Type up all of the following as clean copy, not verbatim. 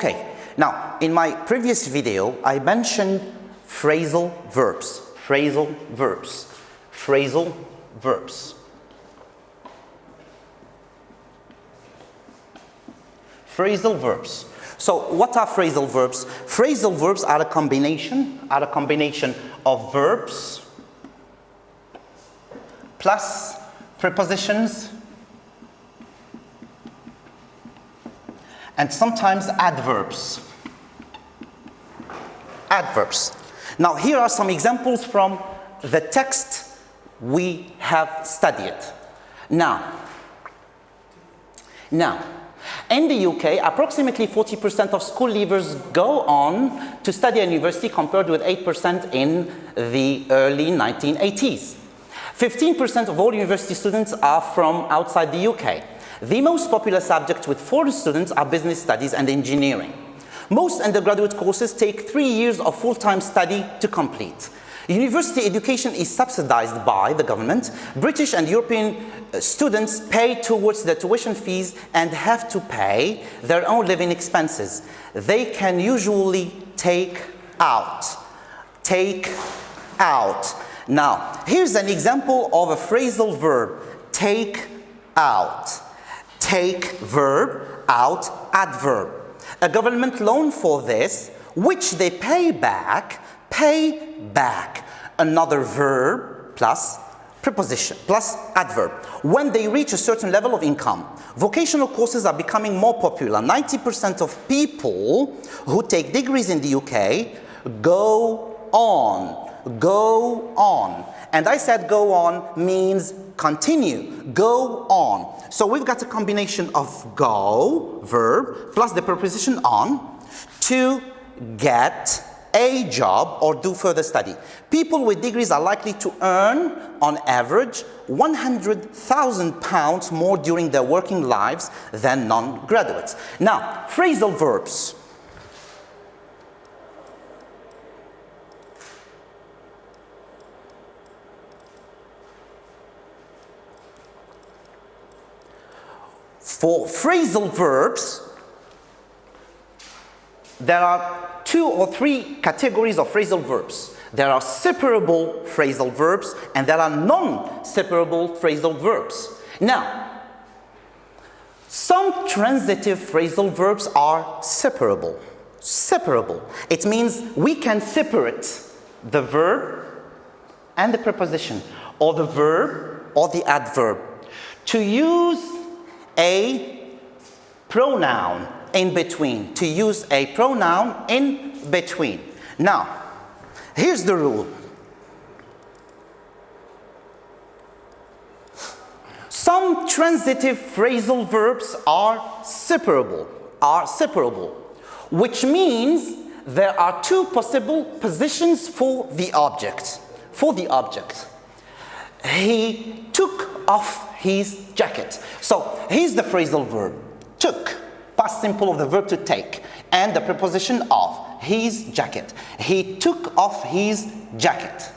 Okay, now in my previous video I mentioned phrasal verbs, phrasal verbs, phrasal verbs. Phrasal verbs. So what are phrasal verbs? Phrasal verbs are a combination of verbs plus prepositions and sometimes adverbs. Adverbs. Now here are some examples from the text we have studied. Now, in the UK, approximately 40% of school leavers go on to study at university compared with 8% in the early 1980s. 15% of all university students are from outside the UK. The most popular subjects with foreign students are business studies and engineering. Most undergraduate courses take 3 years of full-time study to complete. University education is subsidized by the government. British and European students pay towards their tuition fees and have to pay their own living expenses. They can usually take out. Take out. Now, here's an example of a phrasal verb. Take out. Take verb, out, adverb. A government loan for this, which they pay back, pay back. Another verb plus preposition plus adverb. When they reach a certain level of income, vocational courses are becoming more popular. 90% of people who take degrees in the UK go on. Go on. And I said go on means continue. Go on. So we've got a combination of go, verb, plus the preposition on to get a job or do further study. People with degrees are likely to earn, on average, £100,000 more during their working lives than non-graduates. Now, phrasal verbs. For phrasal verbs, there are 2 or 3 categories of phrasal verbs. There are separable phrasal verbs and there are non-separable phrasal verbs. Now, some transitive phrasal verbs are separable. Separable. It means we can separate the verb and the preposition, or the verb or the adverb. To use a pronoun in between, to use a pronoun in between. Now, here's the rule. Some transitive phrasal verbs are separable, which means there are 2 possible positions for the object. He took off his jacket. So here's the phrasal verb, took, past simple of the verb to take, and the preposition of, his jacket. He took off his jacket.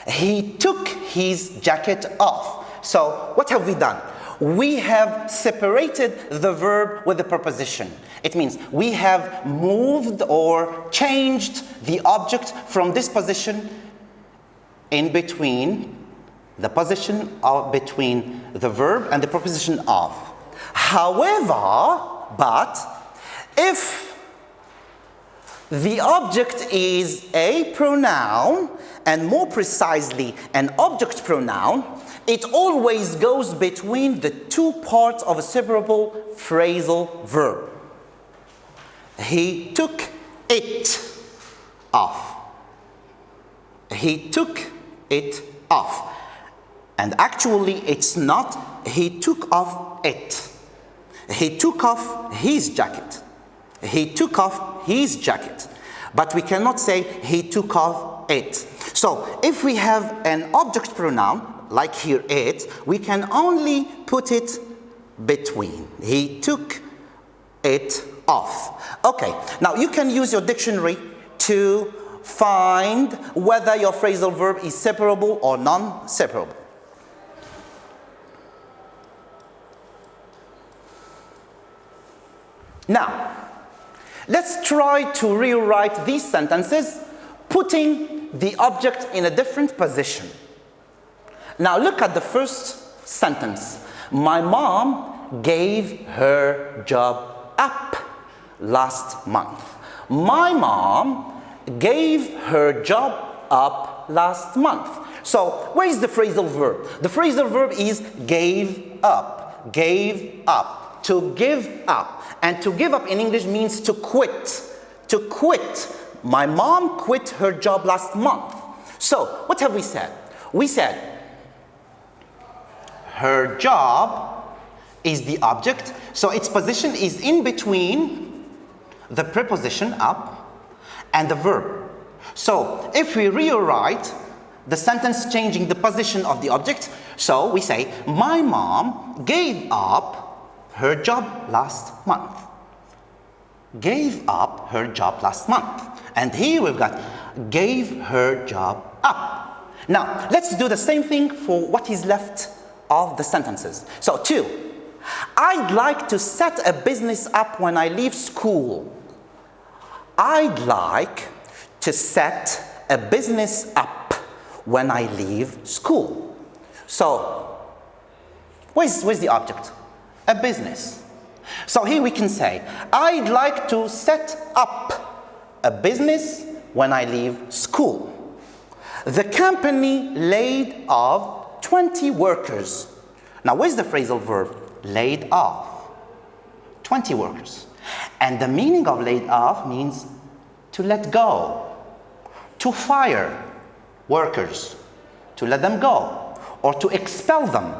He took his jacket off. So what have we done? We have separated the verb with the preposition. It means we have moved or changed the object from this position in between the position of between the verb and the preposition of. However, but if the object is a pronoun, and more precisely an object pronoun, it always goes between the 2 parts of a separable phrasal verb. He took it off. He took it off. And actually, it's not he took off it. He took off his jacket. He took off his jacket. But we cannot say he took off it. So if we have an object pronoun, like here it, we can only put it between. He took it off. Okay, now you can use your dictionary to find whether your phrasal verb is separable or non-separable. Now, Let's try to rewrite these sentences, putting the object in a different position. Now look at the first sentence. My mom gave her job up last month. My mom gave her job up last month. So where is the phrasal verb? The phrasal verb is gave up. Gave up. To give up. And to give up in English means to quit. To quit. My mom quit her job last month. So what have we said? We said her job is the object, so its position is in between the preposition up and the verb. So if we rewrite the sentence changing the position of the object, so we say, my mom gave up her job last month. Gave up her job last month. And here we've got gave her job up. Now, let's do the same thing for what is left of the sentences. So 2, I'd like to set a business up when I leave school. I'd like to set a business up when I leave school. So, where's the object? A business. So here we can say, I'd like to set up a business when I leave school. The company laid off 20 workers. Now, where's the phrasal verb? Laid off. 20 workers. And the meaning of laid off means to let go, to fire workers, to let them go, or to expel them,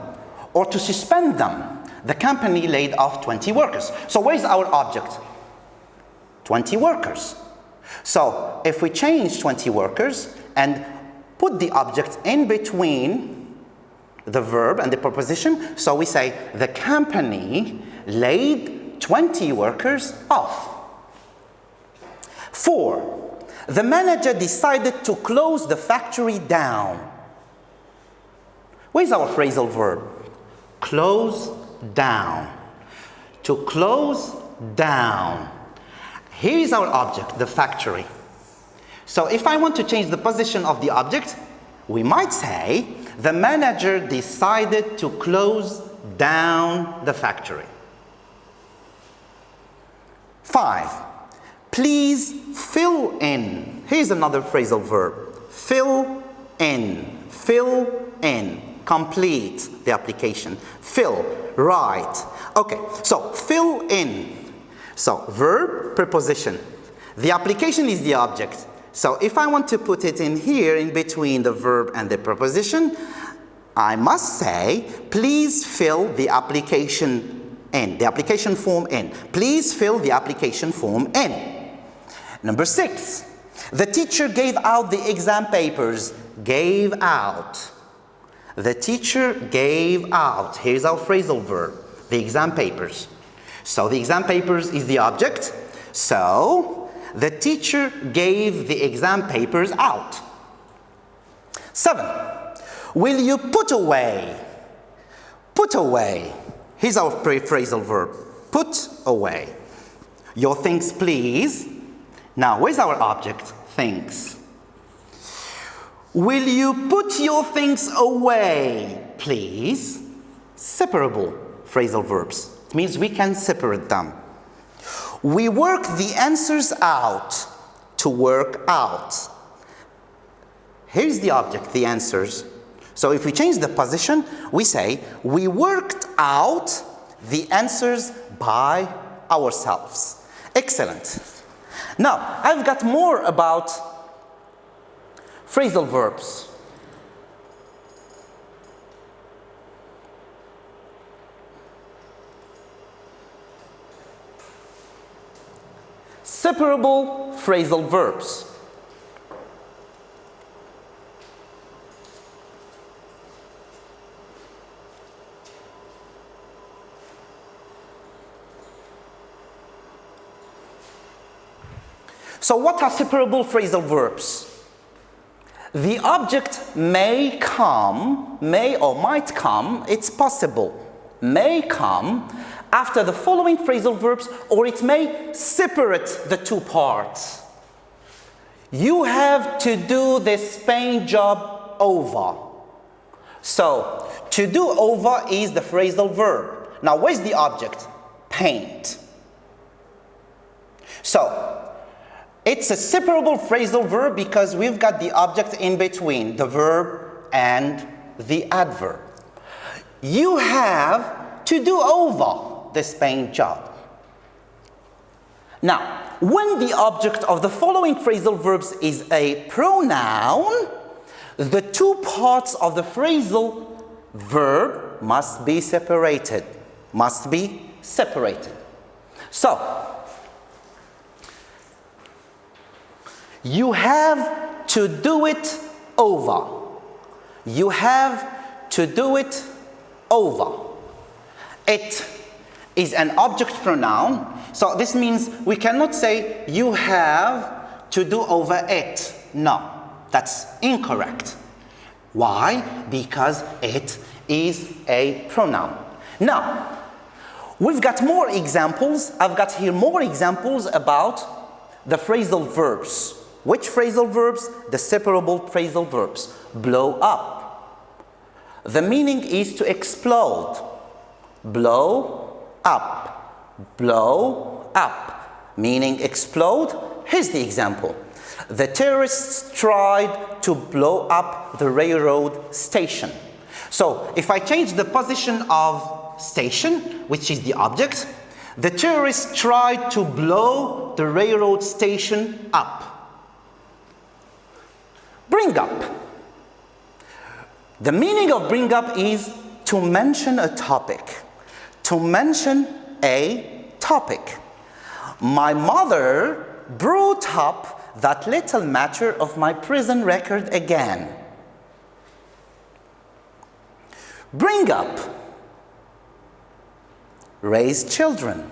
or to suspend them. The company laid off 20 workers. So where's our object? 20 workers. So if we change 20 workers and put the object in between the verb and the preposition, so we say the company laid 20 workers off. 4, the manager decided to close the factory down. Where's our phrasal verb? Close down. To close down. Here is our object, the factory. So if I want to change the position of the object, we might say the manager decided to close down the factory. 5, please fill in. Here's another phrasal verb. Fill in. Fill in. Complete the application. Fill. Write. Okay, so fill in. So verb, preposition. The application is the object. So if I want to put it in here in between the verb and the preposition, I must say, please fill the application in. The application form in. Please fill the application form in. Number 6, the teacher gave out the exam papers. Gave out. The teacher gave out. Here's our phrasal verb. The exam papers. So the exam papers is the object. So the teacher gave the exam papers out. 7, will you put away? Put away. Here's our phrasal verb. Put away. Your things, please. Now, where's our object? Things. Will you put your things away, please? Separable phrasal verbs. It means we can separate them. We work the answers out. To work out. Here's the object, the answers. So if we change the position, we say, we worked out the answers by ourselves. Excellent. Now, I've got more about phrasal verbs. Separable phrasal verbs. So what are separable phrasal verbs? The object may come, may or might come, it's possible, may come after the following phrasal verbs, or it may separate the two parts. You have to do this paint job over. So, to do over is the phrasal verb. Now, where's the object? Paint. So, it's a separable phrasal verb because we've got the object in between, the verb and the adverb. You have to do over this paint job. Now, when the object of the following phrasal verbs is a pronoun, the two parts of the phrasal verb must be separated. Must be separated. So, you have to do it over. You have to do it over. It is an object pronoun. So this means we cannot say you have to do over it. No, that's incorrect. Why? Because it is a pronoun. Now, we've got more examples. I've got here more examples about the phrasal verbs. Which phrasal verbs? The separable phrasal verbs. Blow up. The meaning is to explode. Blow up. Blow up, meaning explode. Here's the example. The terrorists tried to blow up the railroad station. So, if I change the position of station, which is the object, the terrorists tried to blow the railroad station up. Bring up. The meaning of bring up is to mention a topic. To mention a topic. My mother brought up that little matter of my prison record again. Bring up. Raise children.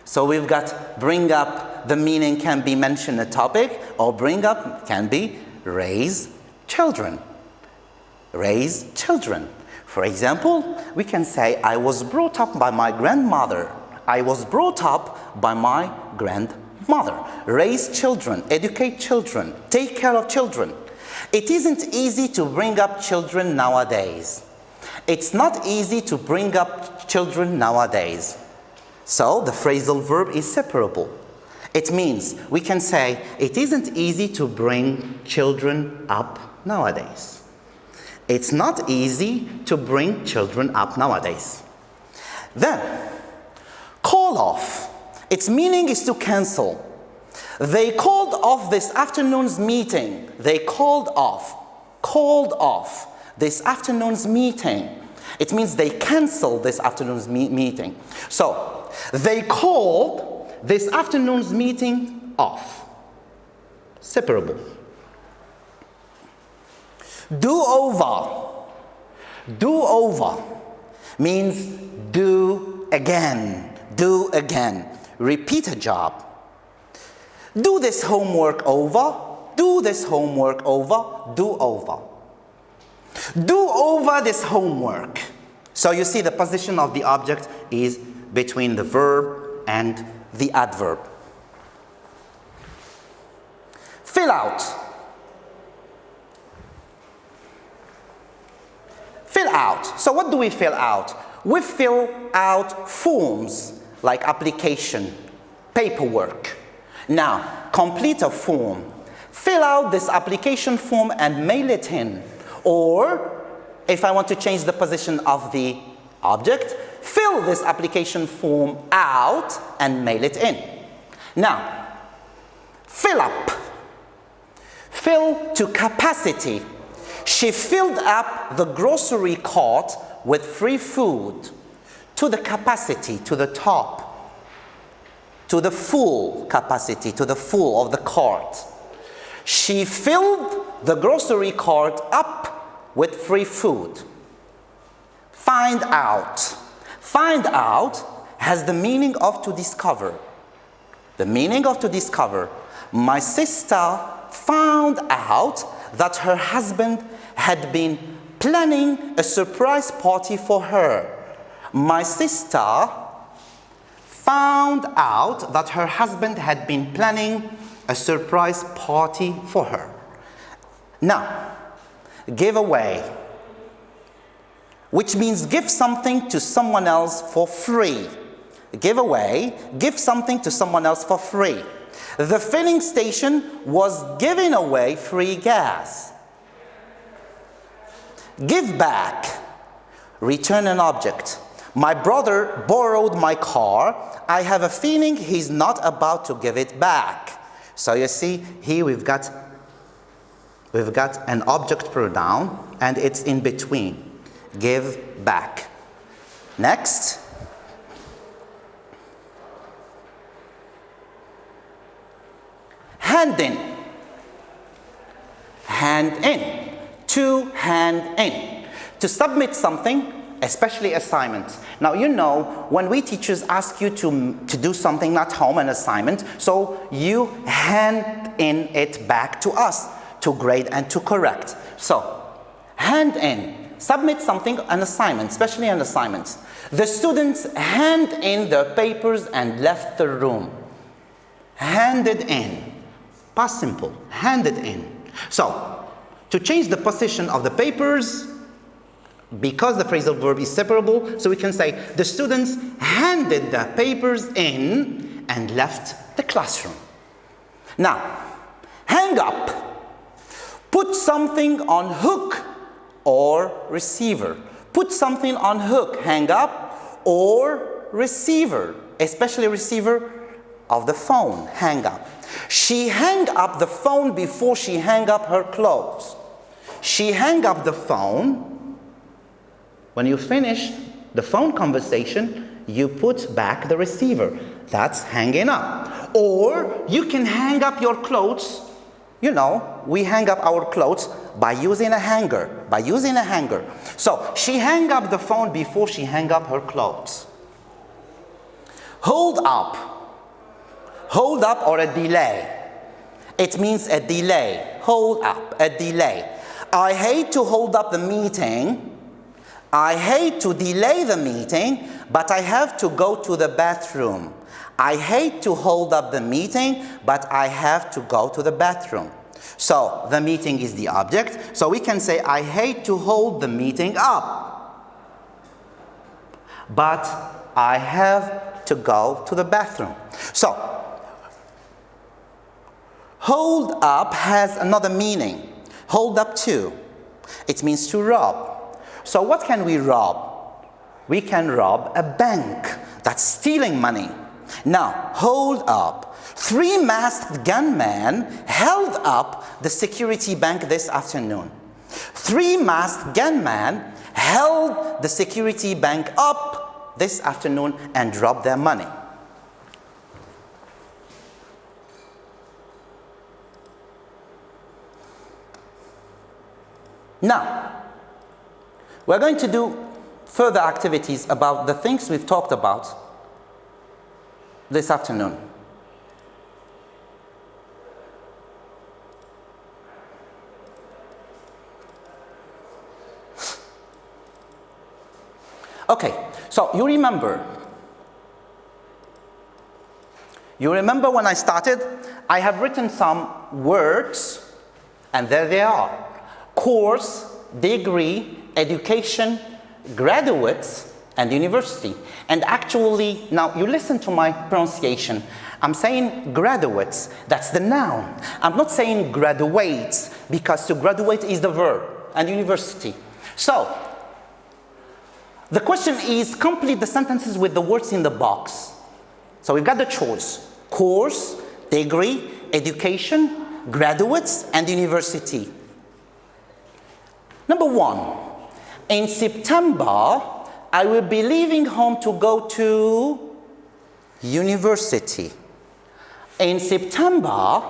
So we've got bring up, the meaning can be mention a topic, or bring up can be raise children. Raise children. For example, we can say, I was brought up by my grandmother. I was brought up by my grandmother. Raise children, educate children, take care of children. It isn't easy to bring up children nowadays. It's not easy to bring up children nowadays. So the phrasal verb is separable. It means we can say, it isn't easy to bring children up nowadays. It's not easy to bring children up nowadays. Then, call off. Its meaning is to cancel. They called off this afternoon's meeting. They called off this afternoon's meeting. It means they canceled this afternoon's meeting. So, they called this afternoon's meeting off. Separable. Do over. Do over means do again. Do again. Repeat a job. Do this homework over. Do this homework over. Do over. Do over this homework. So you see the position of the object is between the verb and the adverb. Fill out. Fill out. So what do we fill out? We fill out forms like application, paperwork. Now, complete a form. Fill out this application form and mail it in. Or, if I want to change the position of the object, fill this application form out and mail it in. Now, fill up. Fill to capacity. She filled up the grocery cart with free food to the capacity, to the top, to the full capacity, to the full of the cart. She filled the grocery cart up with free food. Find out. Find out has the meaning of to discover. The meaning of to discover. My sister found out that her husband had been planning a surprise party for her. My sister found out that her husband had been planning a surprise party for her. Now, give away, which means give something to someone else for free. Give away, give something to someone else for free. The filling station was giving away free gas. Give back, return an object. My brother borrowed my car. I have a feeling he's not about to give it back. So you see, here we've got an object pronoun and it's in between. Give back. Next. Hand in. Hand in. To hand in. To submit something, especially assignments. Now you know when we teachers ask you to do something at home, an assignment, so you hand in it back to us to grade and to correct. So hand in, submit something, an assignment, especially an assignment. The students hand in their papers and left the room. Handed in, past simple, handed in. So to change the position of the papers, because the phrasal verb is separable, so we can say the students handed the papers in and left the classroom. Now, hang up. Put something on hook or receiver. Put something on hook, hang up, or receiver, especially receiver of the phone, hang up. She hung up the phone before she hung up her clothes. She hung up the phone. When you finish the phone conversation, you put back the receiver. That's hanging up. Or you can hang up your clothes. You know, we hang up our clothes by using a hanger. So she hung up the phone before she hung up her clothes. Hold up. Hold up or a delay. It means a delay. Hold up, a delay. I hate to hold up the meeting. I hate to delay the meeting, but I have to go to the bathroom. I hate to hold up the meeting, but I have to go to the bathroom. So the meeting is the object. So we can say, I hate to hold the meeting up, but I have to go to the bathroom. So hold up has another meaning. Hold up to. It means to rob. So what can we rob? We can rob a bank. That's stealing money. Now, hold up. 3 masked gunmen held up the security bank this afternoon. 3 masked gunmen held the security bank up this afternoon and robbed their money. Now, we're going to do further activities about the things we've talked about this afternoon. Okay, so you remember when I started, I have written some words, and there they are. Course, degree, education, graduates, and university. And actually, now you listen to my pronunciation. I'm saying graduates, that's the noun. I'm not saying graduates, because to graduate is the verb, and university. So, the question is, complete the sentences with the words in the box. So we've got the choice. Course, degree, education, graduates, and university. Number 1, in September, I will be leaving home to go to university. In September,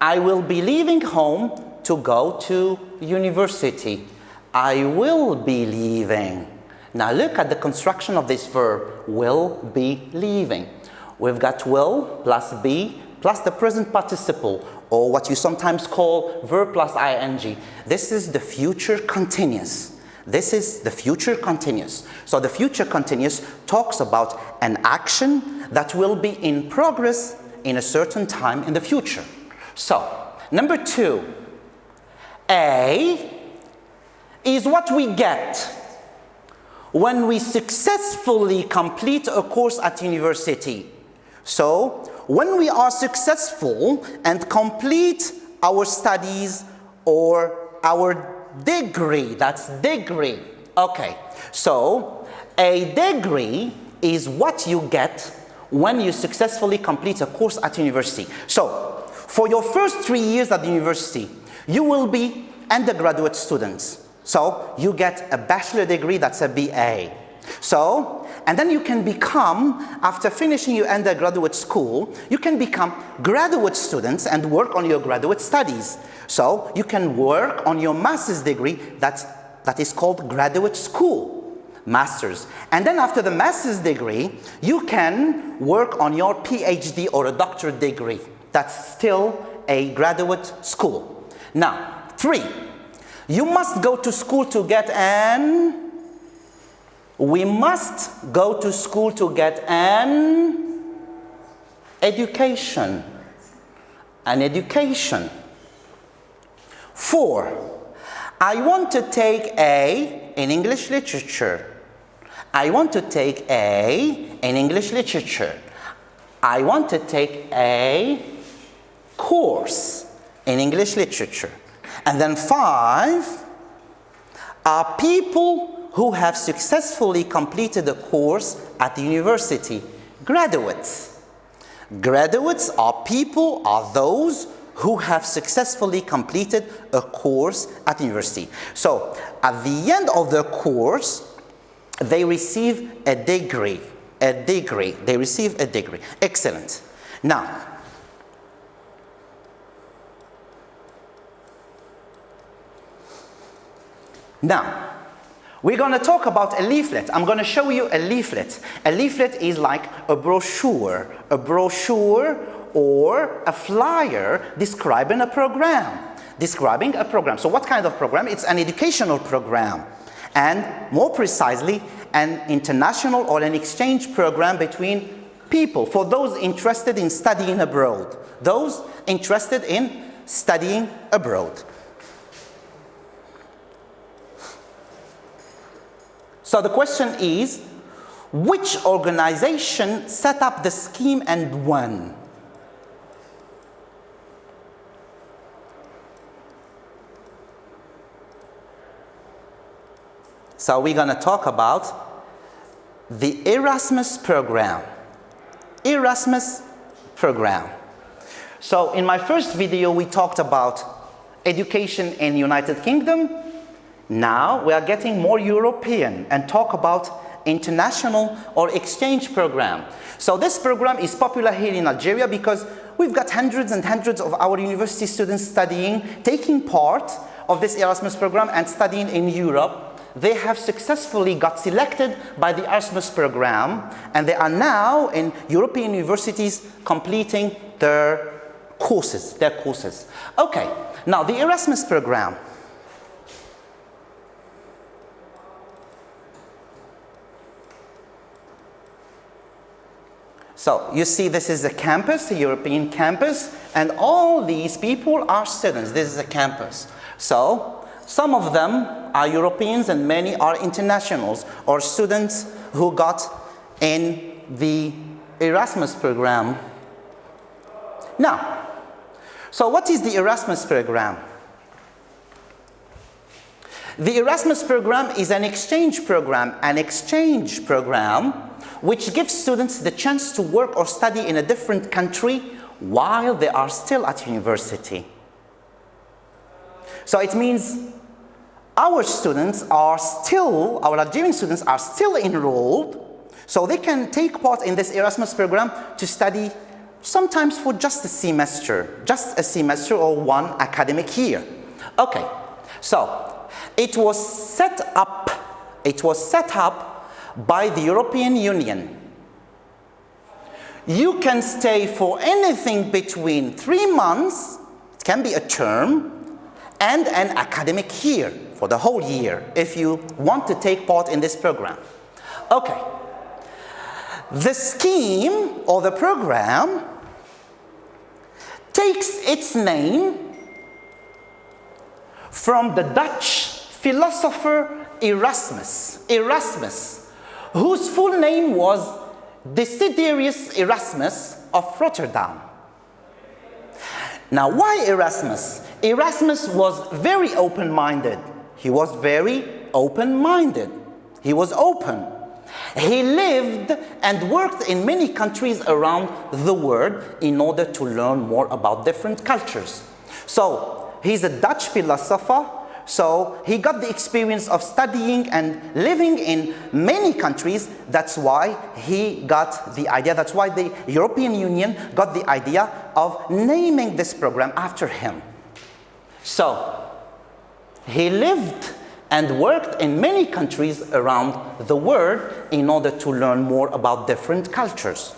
I will be leaving home to go to university. I will be leaving. Now look at the construction of this verb, will be leaving. We've got will plus be plus the present participle, or what you sometimes call verb plus ing. This is the future continuous. This is the future continuous. So the future continuous talks about an action that will be in progress in a certain time in the future. So, number 2, A is what we get when we successfully complete a course at university. So, when we are successful and complete our studies or our degree, that's degree. Okay, so a degree is what you get when you successfully complete a course at university. So, for your first 3 years at the university, you will be undergraduate students. So, you get a bachelor degree, that's a BA. So, and then you can become, after finishing your undergraduate school, you can become graduate students and work on your graduate studies. So, you can work on your master's degree, that is called graduate school, master's. And then after the master's degree, you can work on your PhD or a doctorate degree. That's still a graduate school. Now, 3, you must go to school to get an... We must go to school to get an education. An education. 4, I want to take A in English literature. I want to take A in English literature. I want to take a course in English literature. And then 5 are people who have successfully completed a course at the university. Graduates. Graduates are those who have successfully completed a course at the university. So, at the end of the course, they receive a degree. A degree. They receive a degree. Excellent. Now, we're going to talk about a leaflet. I'm going to show you a leaflet. A leaflet is like a brochure or a flyer describing a program. So what kind of program? It's an educational program. And more precisely, an international or an exchange program between people, for those interested in studying abroad. Those interested in studying abroad. So the question is, which organization set up the scheme and when? So we're going to talk about the Erasmus program. Erasmus program. So in my first video, we talked about education in the United Kingdom. Now we are getting more European and talk about international or exchange program. So this program is popular here in Algeria because we've got hundreds and hundreds of our university students taking part of this Erasmus program and studying in Europe. They have successfully got selected by the Erasmus program and they are now in European universities completing their courses. Okay, now the Erasmus program. So you see this is a campus, a European campus, and all these people are students. This is a campus. So some of them are Europeans and many are internationals or students who got in the Erasmus program. Now, so what is the Erasmus program? The Erasmus program is an exchange program which gives students the chance to work or study in a different country while they are still at university. So it means our Algerian students are still enrolled, so they can take part in this Erasmus program to study sometimes for just a semester or one academic year. Okay, so it was set up by the European Union. You can stay for anything between 3 months, it can be a term, and an academic year. for the whole year, if you want to take part in this program. Okay. The scheme or the program takes its name from the Dutch philosopher Erasmus. Erasmus, whose full name was Desiderius Erasmus of Rotterdam. Now, why Erasmus? Erasmus was very open-minded. He was very open-minded. He was open. He lived and worked in many countries around the world in order to learn more about different cultures. So, he's a Dutch philosopher, so he got the experience of studying and living in many countries. That's why he got the idea, that's why the European Union got the idea of naming this program after him. So, he lived and worked in many countries around the world in order to learn more about different cultures.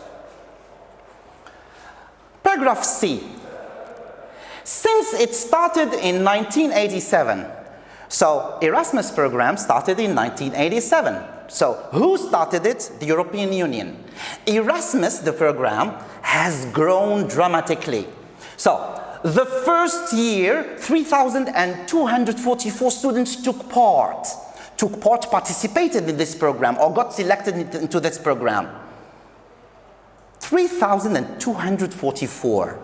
Paragraph C. Since it started in 1987, so Erasmus program started in 1987. So who started it? The European Union. Erasmus, the program, has grown dramatically. So the first year, 3,244 students participated in this program or got selected into this program. 3,244.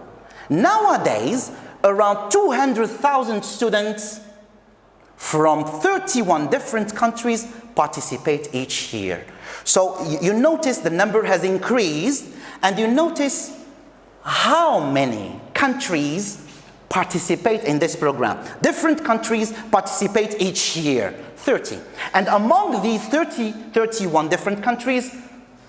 Nowadays, around 200,000 students from 31 different countries participate each year. So you notice the number has increased, and you notice how many countries participate in this program. Different countries participate each year, 30. And among these 31 different countries,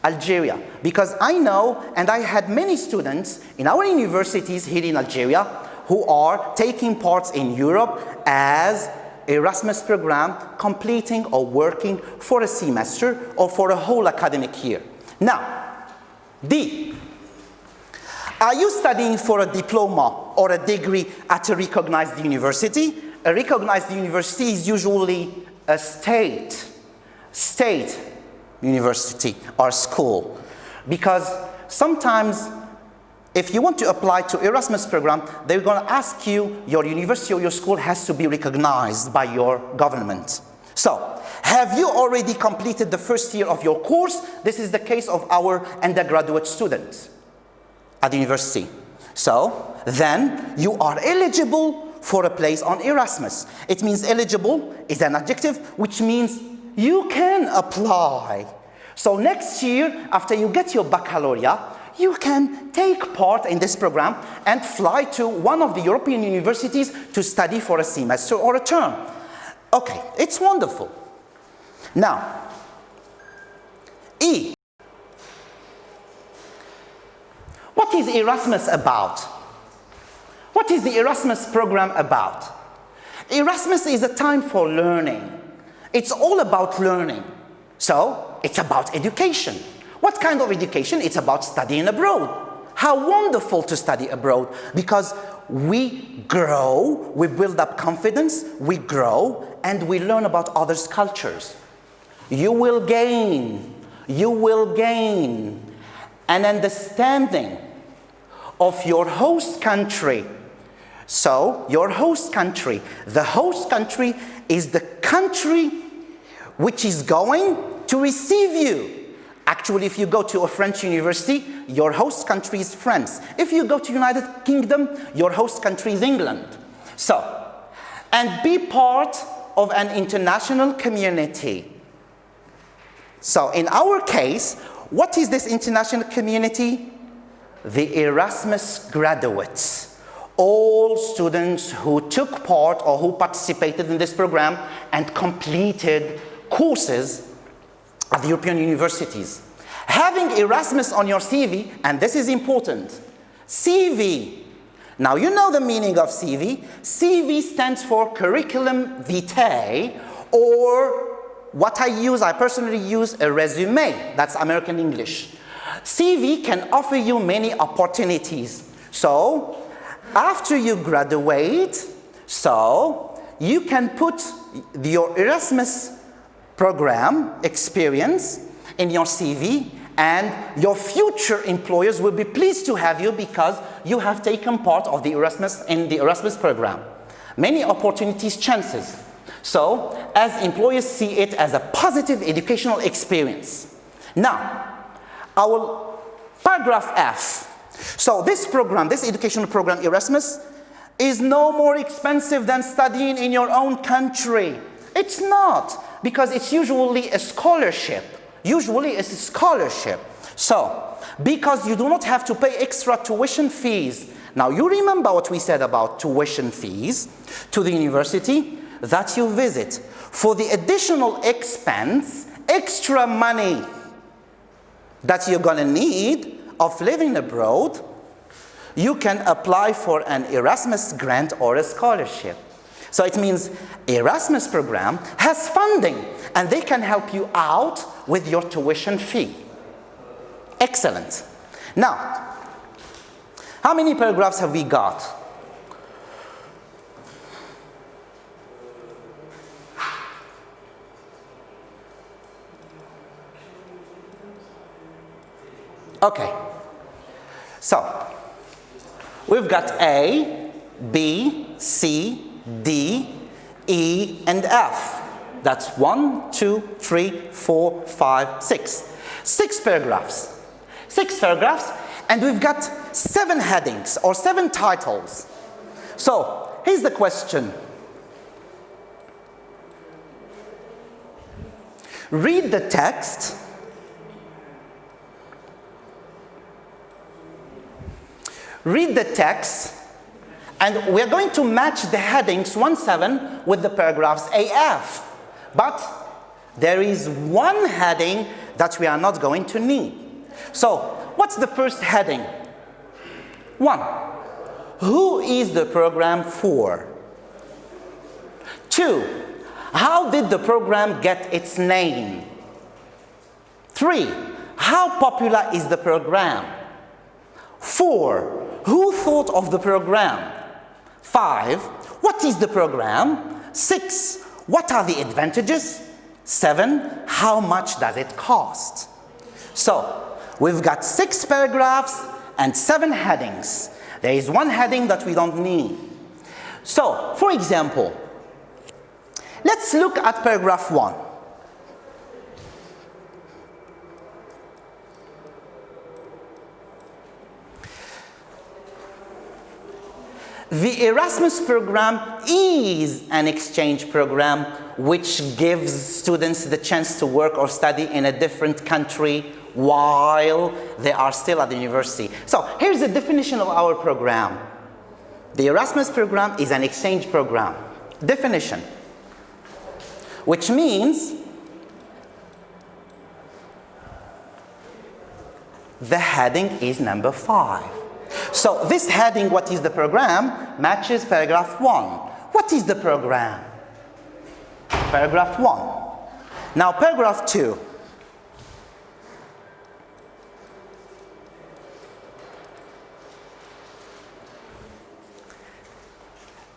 Algeria. Because I know, and I had many students in our universities here in Algeria who are taking part in Europe as Erasmus program, completing or working for a semester or for a whole academic year. Now, D. Are you studying for a diploma or a degree at a recognized university? A recognized university is usually a state university or school. Because sometimes if you want to apply to Erasmus program, they're going to ask you, your university or your school has to be recognized by your government. So, have you already completed the first year of your course? This is the case of our undergraduate students at the university. So, then you are eligible for a place on Erasmus. It means eligible is an adjective, which means you can apply. So next year, after you get your baccalaureate, you can take part in this program and fly to one of the European universities to study for a semester or a term. Okay, it's wonderful. Now, E. What is Erasmus about? What is the Erasmus program about? Erasmus is a time for learning. It's all about learning. So, it's about education. What kind of education? It's about studying abroad. How wonderful to study abroad, because we grow, we build up confidence, we grow, and we learn about others' cultures. You will gain an understanding of your host country. So, your host country, the host country is the country which is going to receive you. Actually, if you go to a French university, your host country is France. If you go to United Kingdom, your host country is England. So, and be part of an international community. So, in our case, what is this international community? The Erasmus graduates. All students who took part or who participated in this program and completed courses at the European universities. Having Erasmus on your CV, and this is important, CV. Now you know the meaning of CV. CV stands for curriculum vitae, or what I personally use a resume. That's American English. CV can offer you many opportunities. So, after you graduate, so you can put your Erasmus program experience in your CV, and your future employers will be pleased to have you because you have taken part of the Erasmus program. Many opportunities, chances. So, as employers see it as a positive educational experience. Now, our paragraph F. So this program, this educational program, Erasmus, is no more expensive than studying in your own country. It's not, because it's usually a scholarship. Usually it's a scholarship. So, because you do not have to pay extra tuition fees. Now, you remember what we said about tuition fees to the university that you visit. For the additional expense, extra money that you're gonna need of living abroad, you can apply for an Erasmus grant or a scholarship. So it means Erasmus program has funding and they can help you out with your tuition fee. Excellent. Now, how many paragraphs have we got? Okay. So, we've got A, B, C, D, E, and F. That's 1, 2, 3, 4, 5, 6. 6 paragraphs. 6 paragraphs, and we've got 7 headings or 7 titles. So, here's the question. Read the text. Read the text, and we're going to match the headings 1-7 with the paragraphs AF. But there is one heading that we are not going to need. So, what's the first heading? 1. Who is the program for? 2. How did the program get its name? 3. How popular is the program? 4. Who thought of the program? 5. What is the program? 6. What are the advantages? 7. How much does it cost? So, we've got 6 paragraphs and 7 headings. There is one heading that we don't need. So, for example, let's look at paragraph 1. The Erasmus program is an exchange program which gives students the chance to work or study in a different country while they are still at the university. So here's the definition of our program. The Erasmus program is an exchange program. Definition. Which means the heading is number 5. So this heading, what is the program, matches paragraph 1. What is the program? Paragraph 1. Now paragraph 2.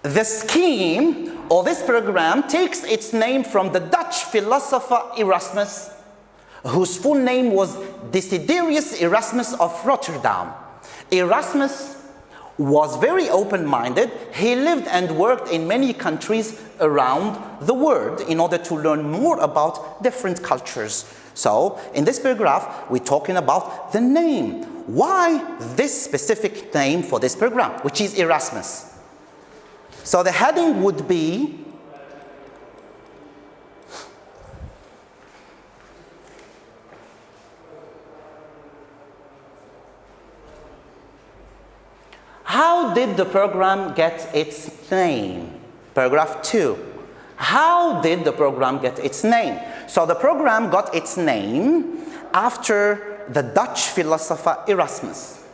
The scheme or this program takes its name from the Dutch philosopher Erasmus, whose full name was Desiderius Erasmus of Rotterdam. Erasmus was very open-minded. He lived and worked in many countries around the world in order to learn more about different cultures. So, in this paragraph, we're talking about the name. Why this specific name for this program, which is Erasmus? So the heading would be how did the program get its name? Paragraph 2. How did the program get its name? So the program got its name after the Dutch philosopher Erasmus.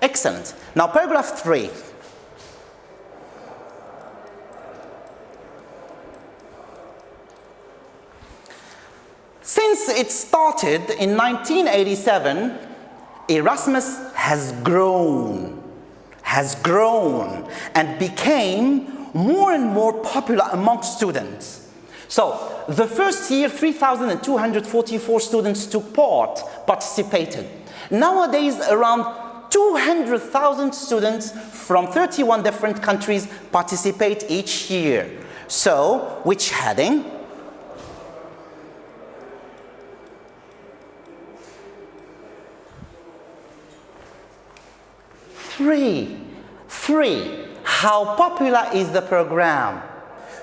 Excellent. Now paragraph 3. Since it started in 1987, Erasmus has grown and became more and more popular among students. So, the first year, 3,244 students participated. Nowadays, around 200,000 students from 31 different countries participate each year. So, which heading? Three. How popular is the program?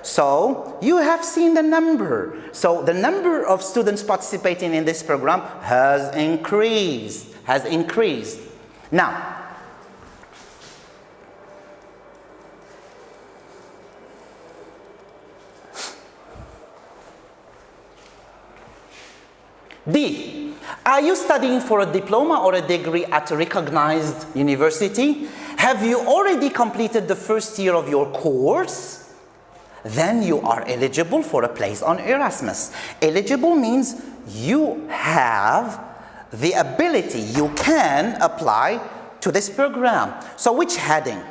So, you have seen the number. So, the number of students participating in this program has increased. Now, D. Are you studying for a diploma or a degree at a recognized university? Have you already completed the first year of your course? Then you are eligible for a place on Erasmus. Eligible means you have the ability, you can apply to this program. So which heading?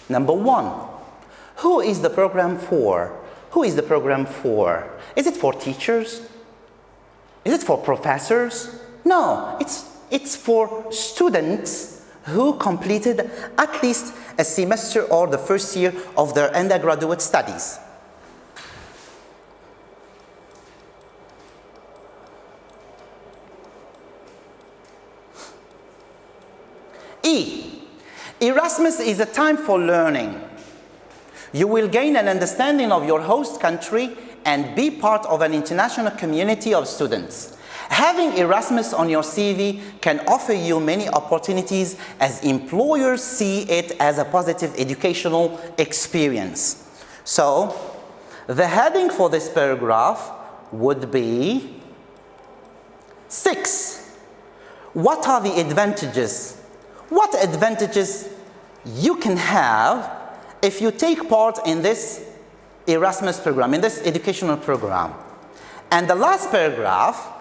Number 1. Who is the program for? Who is the program for? Is it for teachers? Is it for professors? No, it's for students who completed at least a semester or the first year of their undergraduate studies. E. Erasmus is a time for learning. You will gain an understanding of your host country and be part of an international community of students. Having Erasmus on your CV can offer you many opportunities as employers see it as a positive educational experience. So, the heading for this paragraph would be 6. What are the advantages? What advantages you can have if you take part in this Erasmus program, in this educational program? And the last paragraph,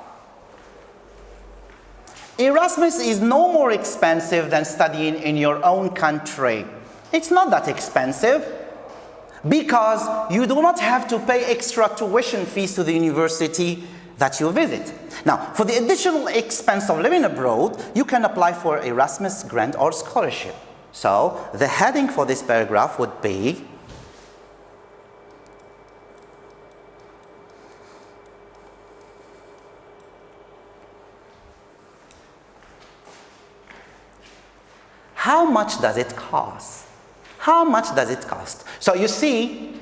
Erasmus is no more expensive than studying in your own country. It's not that expensive because you do not have to pay extra tuition fees to the university that you visit. Now, for the additional expense of living abroad, you can apply for Erasmus grant or scholarship. So, the heading for this paragraph would be how much does it cost? How much does it cost? So you see,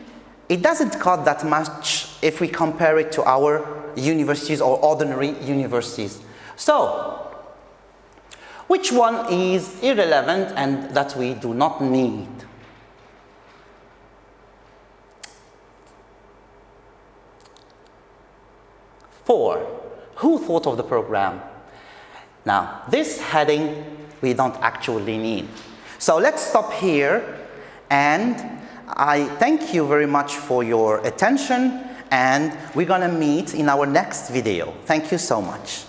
it doesn't cost that much if we compare it to our universities or ordinary universities. So, which one is irrelevant and that we do not need? Four, who thought of the program? Now, this heading we don't actually need. So let's stop here, and I thank you very much for your attention, and we're gonna meet in our next video. Thank you so much.